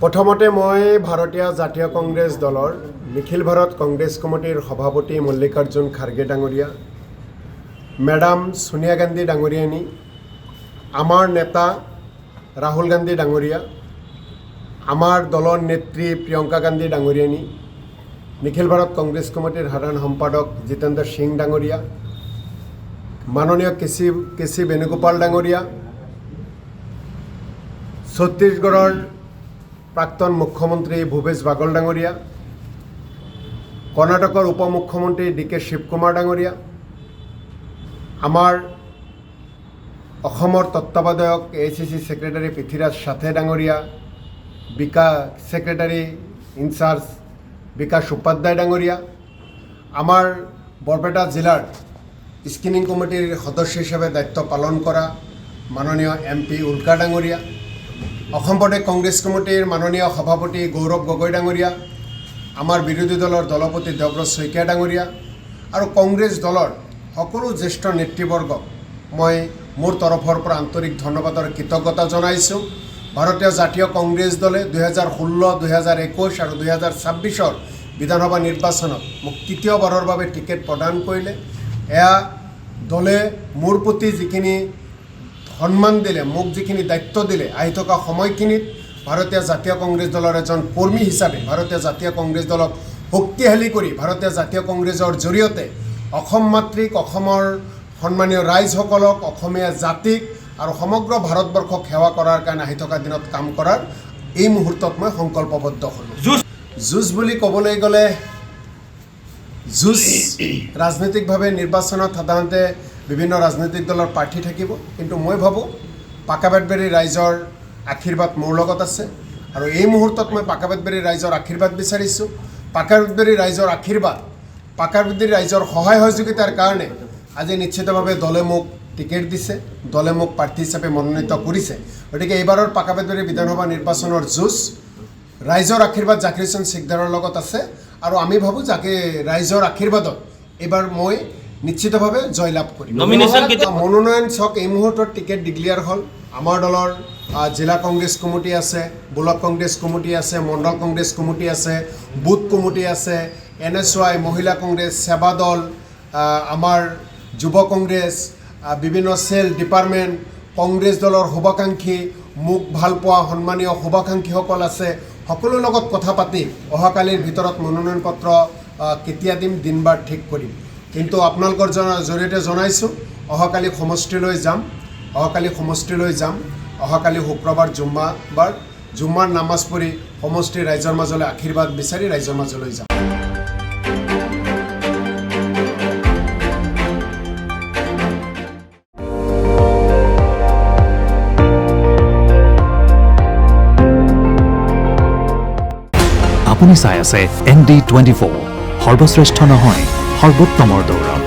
প্ৰথমতে মই ভাৰতীয় জাতীয় কংগ্ৰেছ দলৰ নিখিল ভাৰত কংগ্ৰেছ কমিটিৰ সভাপতি মল্লিকাৰ্জুন খাৰ্গে ডাঙৰীয়া, মেডাম সোনিয়া গান্ধী ডাঙৰীয়ানী, আমাৰ নেতা ৰাহুল গান্ধী ডাঙৰীয়া, আমাৰ দলৰ নেত্ৰী প্ৰিয়ংকা গান্ধী ডাঙৰীয়ানী, নিখিল ভাৰত কংগ্ৰেছ কমিটিৰ সাধাৰণ সম্পাদক জিতেন্দ্ৰ সিং ডাঙৰীয়া, মাননীয় কেচি বেণুগোপাল ডাঙৰীয়া, ছত্তীশগড়ৰ প্ৰাক্তন মুখ্যমন্ত্ৰী ভূপেশ বাগল ডাঙৰীয়া, কৰ্ণাটকৰ উপ মুখ্যমন্ত্ৰী DK শিৱকুমাৰ ডাঙৰীয়া, আমাৰ অসমৰ তত্ত্বাৱধায়ক AICC ছেক্ৰেটাৰী পৃথ্বীৰাজ সাথে ডাঙৰীয়া, ছেক্ৰেটাৰী ইনচাৰ্জ বিকাশ উপাধ্যায় ডাঙৰীয়া, আমাৰ বৰপেটা জিলাৰ স্ক্ৰিনিং কমিটিৰ সদস্য হিচাপে দায়িত্ব পালন কৰা মাননীয় MP উল্কা ডাঙৰীয়া, অসম প্ৰদেশ কংগ্ৰেছ কমিটিৰ মাননীয় সভাপতি গৌৰৱ গগৈ ডাঙৰীয়া, আমাৰ বিৰোধী দলৰ দলপতি দেৱব্ৰত শইকীয়া ডাঙৰীয়া আৰু কংগ্ৰেছ দলৰ সকলো জ্যেষ্ঠ নেতৃবৰ্গক মই মোৰ তৰফৰ পৰা আন্তৰিক ধন্যবাদ আৰু কৃতজ্ঞতা জনাইছোঁ। ভাৰতীয় জাতীয় কংগ্ৰেছ দলে 2016, 2021 আৰু 2026 বিধানসভা নিৰ্বাচনত মোক তৃতীয়বাৰৰ বাবে টিকেট প্ৰদান কৰিলে। এয়া দলে মোৰ প্ৰতি যিখিনি সন্মান দিলে, মোক যিখিনি দায়িত্ব দিলে, আহি থকা সময়খিনিত ভাৰতীয় জাতীয় কংগ্ৰেছ দলৰ এজন কৰ্মী হিচাপে ভাৰতীয় জাতীয় কংগ্ৰেছ দলক শক্তিশালী কৰি ভাৰতীয় জাতীয় কংগ্ৰেছৰ জৰিয়তে অসম মাতৃক, অসমৰ সন্মানীয় ৰাইজসকলক, অসমীয়া জাতিক আৰু সমগ্ৰ ভাৰতবৰ্ষক সেৱা কৰাৰ কাৰণে আহি থকা দিনত কাম কৰাৰ এই মুহূৰ্তত মই সংকল্পবদ্ধ হ'লোঁ। যুঁজ বুলি ক'বলৈ গ'লে যুঁজ ৰাজনৈতিকভাৱে নিৰ্বাচনত সাধাৰণতে বিভিন্ন ৰাজনৈতিক দলৰ প্ৰাৰ্থী থাকিব, কিন্তু মই ভাবোঁ পাকাবেতবেৰী ৰাইজৰ আশীৰ্বাদ মোৰ লগত আছে আৰু এই মুহূৰ্তত মই পাকাবেতবেৰী ৰাইজৰ আশীৰ্বাদ বিচাৰিছোঁ। পাকাবেতবেৰী ৰাইজৰ আশীৰ্বাদ, পাকাবেতবেৰী ৰাইজৰ সহায় সহযোগিতাৰ কাৰণে আজি নিশ্চিতভাৱে দলে মোক টিকেট দিছে, দলে মোক প্ৰাৰ্থী হিচাপে মনোনীত কৰিছে। গতিকে এইবাৰৰ পাকাবেতবেৰী বিধানসভা নিৰ্বাচনৰ যুঁজ ৰাইজৰ আশীৰ্বাদ জাকিৰ হুছেইন সিকদাৰৰ লগত আছে আৰু আমি ভাবোঁ ৰাইজৰ আশীৰ্বাদত এইবাৰ মই নিশ্চিতভাৱে জয়লাভ কৰিম। মনোনয়ন চাওক, এই মুহূৰ্তত টিকেট ডিক্লিয়াৰ হ'ল। আমাৰ দলৰ জিলা কংগ্ৰেছ কমিটি আছে, ব্লক কংগ্ৰেছ কমিটি আছে, মণ্ডল কংগ্ৰেছ কমিটি আছে, বুথ কমিটি আছে, NSY, মহিলা কংগ্ৰেছ, সেৱা দল, আমাৰ যুৱ কংগ্ৰেছ, বিভিন্ন চেল ডিপাৰ্টমেণ্ট, কংগ্ৰেছ দলৰ শুভাকাংক্ষী, মোক ভাল পোৱা সন্মানীয় শুভাকাংক্ষীসকল আছে। সকলোৰ লগত কথা পাতি অহাকালিৰ ভিতৰত মনোনয়ন পত্ৰ কেতিয়া দিম, দিন বাৰ ঠিক কৰিম। কিন্তু আপোনালোকৰ জৰিয়তে জনাইছোঁ অহাকালি সমষ্টিলৈ যাম। অহাকালি শুক্ৰবাৰ জুম্মাৰ নামাজ পঢ়ি সমষ্টিৰ ৰাইজৰ মাজলৈ আশীৰ্বাদ বিচাৰি ৰাইজৰ মাজলৈ যাম। আপুনি চাই আছে ND24, সৰ্বশ্ৰেষ্ঠ নহয় সৰ্বোত্তমৰ দৌৰ।